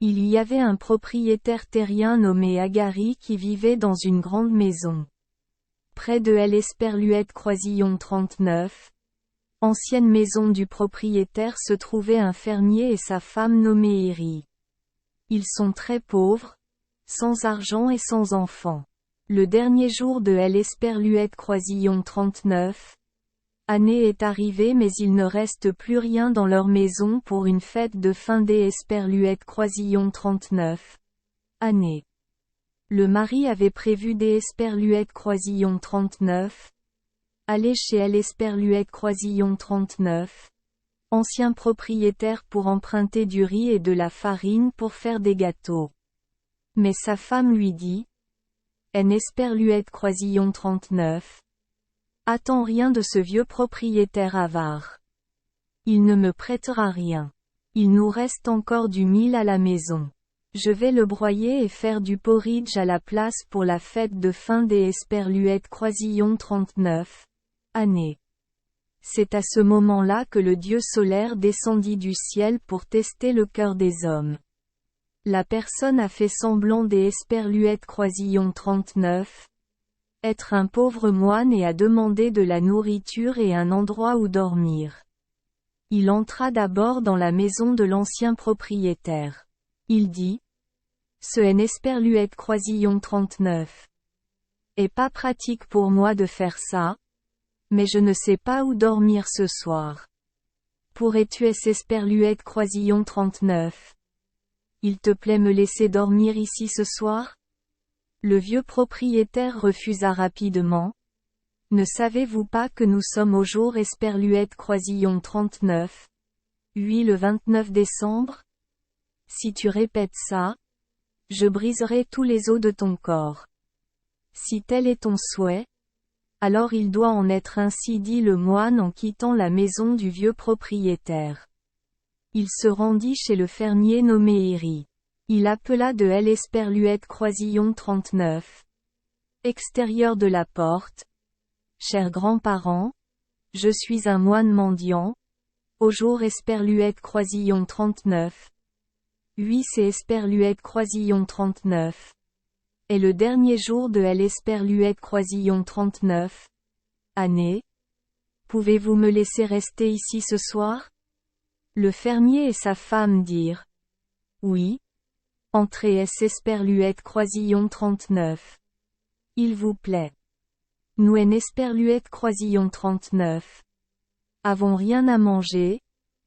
Il y avait un propriétaire terrien nommé Agari qui vivait dans une grande maison. Près de l'Esperluette Croisillon 39, ancienne maison du propriétaire, se trouvait un fermier et sa femme nommée Eri. Ils sont très pauvres, sans argent et sans enfants. Le dernier jour de l'Esperluette Croisillon 39, année est arrivée, mais il ne reste plus rien dans leur maison pour une fête de fin des Esperluette Croisillon 39. Année. Le mari avait prévu des Esperluette Croisillon 39. Aller chez l'Esperluette Croisillon 39. Ancien propriétaire, pour emprunter du riz et de la farine pour faire des gâteaux. Mais sa femme lui dit: Esperluette Croisillon 39. Attends rien de ce vieux propriétaire avare. Il ne me prêtera rien. Il nous reste encore du mil à la maison. Je vais le broyer et faire du porridge à la place pour la fête de fin des Esperluette Croisillon 39. Année. C'est à ce moment-là que le dieu solaire descendit du ciel pour tester le cœur des hommes. La personne a fait semblant des Esperluette Croisillon 39. Être un pauvre moine, et a demandé de la nourriture et un endroit où dormir. Il entra d'abord dans la maison de l'ancien propriétaire. Il dit: Ce Esperluette Croisillon 39. Est pas pratique pour moi de faire ça, mais je ne sais pas où dormir ce soir. Pourrais-tu Esperluette Croisillon 39? Il te plaît me laisser dormir ici ce soir? Le vieux propriétaire refusa rapidement. Ne savez-vous pas que nous sommes au jour Esperluette Croisillon 39? Oui, le 29 décembre? Si tu répètes ça, je briserai tous les os de ton corps. Si tel est ton souhait, alors il doit en être ainsi, dit le moine en quittant la maison du vieux propriétaire. Il se rendit chez le fermier nommé Eri. Il appela de l'Esperluette Croisillon 39. Extérieur de la porte. Chers grands-parents, je suis un moine mendiant. Au jour Esperluette Croisillon 39. Oui, c'est Esperluette Croisillon 39. Et le dernier jour de l'Esperluette Croisillon 39. Année. Pouvez-vous me laisser rester ici ce soir? Le fermier et sa femme dirent: Oui. Entrez Esperluette Croisillon 39. Il vous plaît. Nous Esperluette Croisillon 39. Avons rien à manger,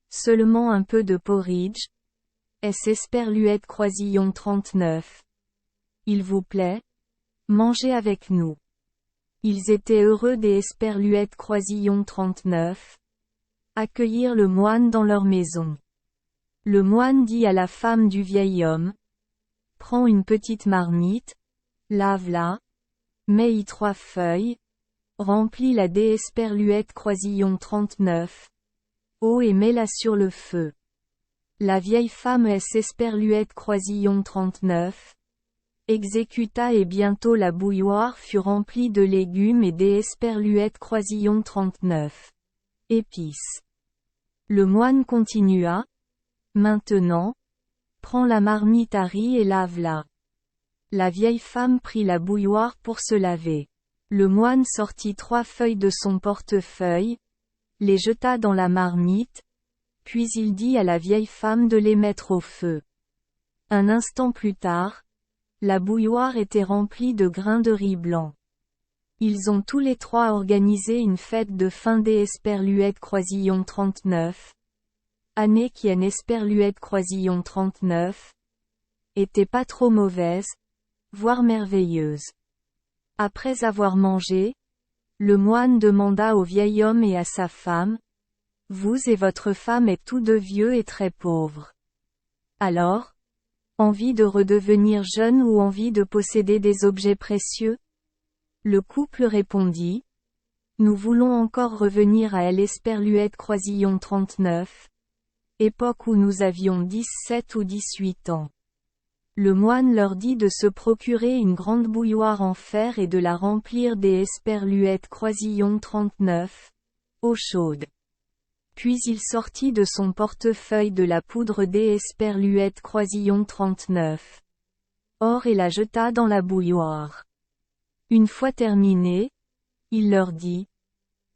seulement un peu de porridge. Esperluette Croisillon 39. Il vous plaît? Mangez avec nous. Ils étaient heureux des Esperluette Croisillon 39. Accueillir le moine dans leur maison. Le moine dit à la femme du vieil homme: Prends une petite marmite, lave-la, mets-y 3 feuilles, remplis-la des Esperluette Croisillon 39. Eau et mets-la sur le feu. La vieille femme Esperluette Croisillon 39. Exécuta, et bientôt la bouilloire fut remplie de légumes et des Esperluette Croisillon 39. Épices. Le moine continua: Maintenant, prends la marmite à riz et lave-la. La vieille femme prit la bouilloire pour se laver. Le moine sortit 3 feuilles de son portefeuille, les jeta dans la marmite, puis il dit à la vieille femme de les mettre au feu. Un instant plus tard, la bouilloire était remplie de grains de riz blanc. Ils ont tous les 3 organisé une fête de fin des Esperluette Croisillon 39. Année qui Esperluette Croisillon 39. Était pas trop mauvaise, voire merveilleuse. Après avoir mangé, le moine demanda au vieil homme et à sa femme: Vous et votre femme êtes tous deux vieux et très pauvres. Alors, envie de redevenir jeune ou envie de posséder des objets précieux? Le couple répondit: Nous voulons encore revenir à l'Esperluette Croisillon 39. Époque où nous avions 17 ou 18 ans. Le moine leur dit de se procurer une grande bouilloire en fer et de la remplir des Esperluette Croisillon 39. Eau chaude. Puis il sortit de son portefeuille de la poudre d'Esperluette Croisillon 39. Or et la jeta dans la bouilloire. Une fois terminé, il leur dit: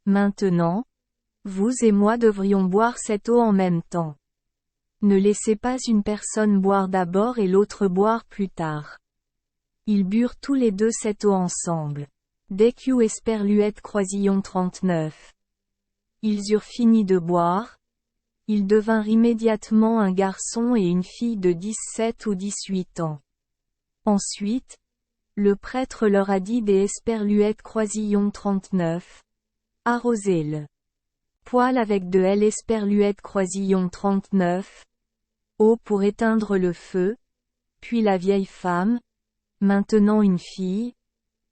Maintenant, vous et moi devrions boire cette eau en même temps. Ne laissez pas une personne boire d'abord et l'autre boire plus tard. Ils burent tous les deux cette eau ensemble. Dès qu'Esperluette Croisillon 39. Ils eurent fini de boire. Ils devinrent immédiatement un garçon et une fille de 17 ou 18 ans. Ensuite, le prêtre leur a dit d'Esperluette Croisillon 39. Arrosez-le. Poêle avec de l'Esperluette Croisillon 39. Eau pour éteindre le feu. Puis la vieille femme, maintenant une fille,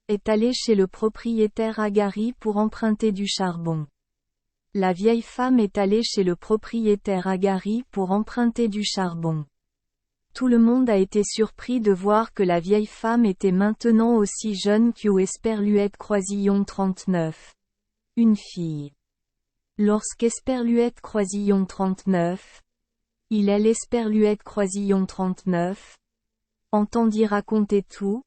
est allée chez le propriétaire Agari pour emprunter du charbon. La vieille femme est allée chez le propriétaire Agari pour emprunter du charbon. Tout le monde a été surpris de voir que la vieille femme était maintenant aussi jeune qu'Esperluette Croisillon 39. Une fille. Lorsqu'Esperluette Croisillon 39, il est l'Esperluette Croisillon 39, entendit raconter tout,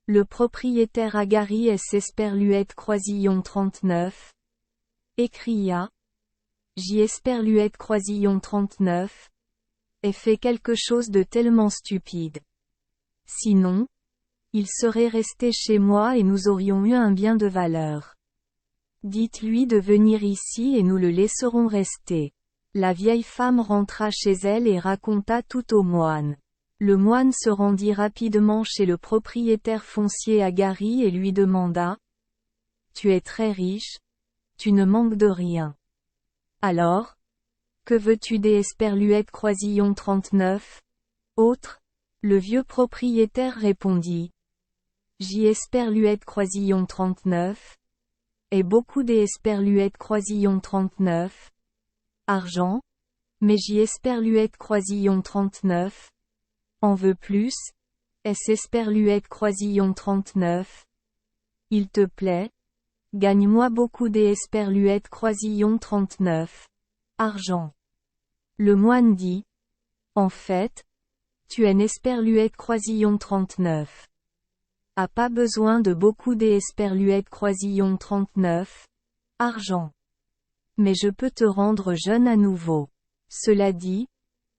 le propriétaire Agari Esperluette Croisillon 39, écria: J'Esperluette Croisillon 39, ait fait quelque chose de tellement stupide. Sinon, il serait resté chez moi et nous aurions eu un bien de valeur. Dites-lui de venir ici et nous le laisserons rester. La vieille femme rentra chez elle et raconta tout au moine. Le moine se rendit rapidement chez le propriétaire foncier Agari et lui demanda: Tu es très riche, tu ne manques de rien. Alors, que veux-tu d'Esperluette Croisillon 39? Autre, le vieux propriétaire répondit: J'Esperluette Croisillon 39. Et beaucoup d'Esperluette Croisillon 39. Argent, mais j'Esperluette Croisillon 39. En veux plus, Esperluette Croisillon 39. Il te plaît? Gagne-moi beaucoup d'Esperluette Croisillon 39. Argent. Le moine dit: En fait, tu es Esperluette Croisillon 39. A pas besoin de beaucoup d'Esperluette Croisillon 39. Argent. Mais je peux te rendre jeune à nouveau. Cela dit,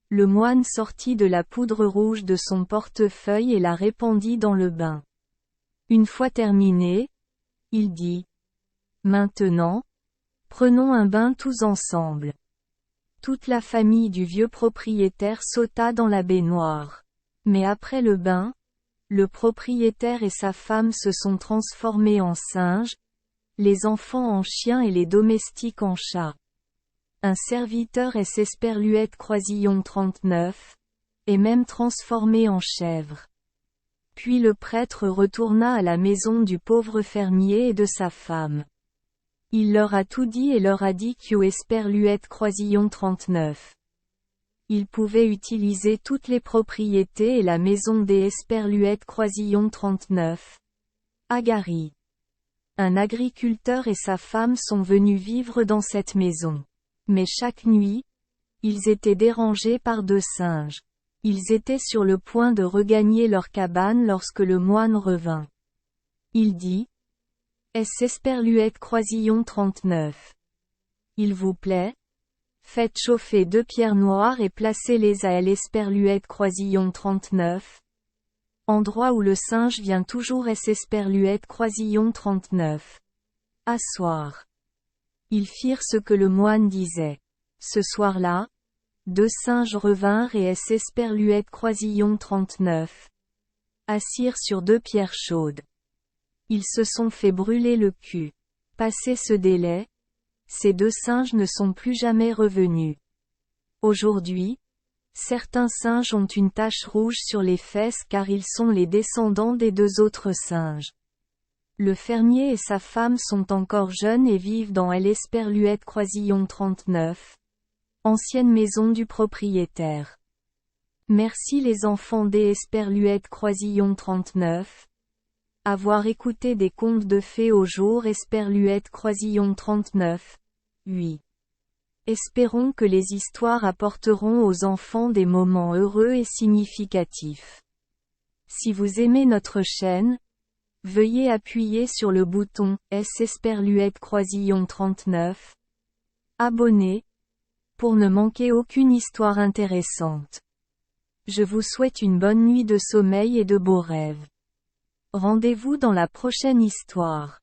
le moine sortit de la poudre rouge de son portefeuille et la répandit dans le bain. Une fois terminé, il dit: Maintenant, prenons un bain tous ensemble. Toute la famille du vieux propriétaire sauta dans la baignoire. Mais après le bain, le propriétaire et sa femme se sont transformés en singes, les enfants en chiens et les domestiques en chats. Un serviteur Esperluette Croisillon 39, est même transformé en chèvre. Puis le prêtre retourna à la maison du pauvre fermier et de sa femme. Il leur a tout dit et leur a dit qu'Esperluette Croisillon 39. Il pouvait utiliser toutes les propriétés et la maison d'Esperluette Croisillon 39. Agari. Un agriculteur et sa femme sont venus vivre dans cette maison. Mais chaque nuit, ils étaient dérangés par 2 singes. Ils étaient sur le point de regagner leur cabane lorsque le moine revint. Il dit: Esperluette Croisillon 39. Il vous plaît? Faites chauffer 2 pierres noires et placez-les à l'Esperluette Croisillon 39. Endroit où le singe vient toujours Esperluette Croisillon 39. Asseoir. Ils firent ce que le moine disait. Ce soir-là, 2 singes revinrent et Esperluette Croisillon 39. Assirent sur 2 pierres chaudes. Ils se sont fait brûler le cul. Passé ce délai, ces 2 singes ne sont plus jamais revenus. Aujourd'hui, certains singes ont une tache rouge sur les fesses car ils sont les descendants des 2 autres singes. Le fermier et sa femme sont encore jeunes et vivent dans l'Esperluette Croisillon 39. Ancienne maison du propriétaire. Merci les enfants d'Esperluette Croisillon 39. Avoir écouté des contes de fées au jour Esperluette Croisillon 39. 8. Espérons que les histoires apporteront aux enfants des moments heureux et significatifs. Si vous aimez notre chaîne, veuillez appuyer sur le bouton « Esperluette Croisillon 39 » Abonner, pour ne manquer aucune histoire intéressante. Je vous souhaite une bonne nuit de sommeil et de beaux rêves. Rendez-vous dans la prochaine histoire.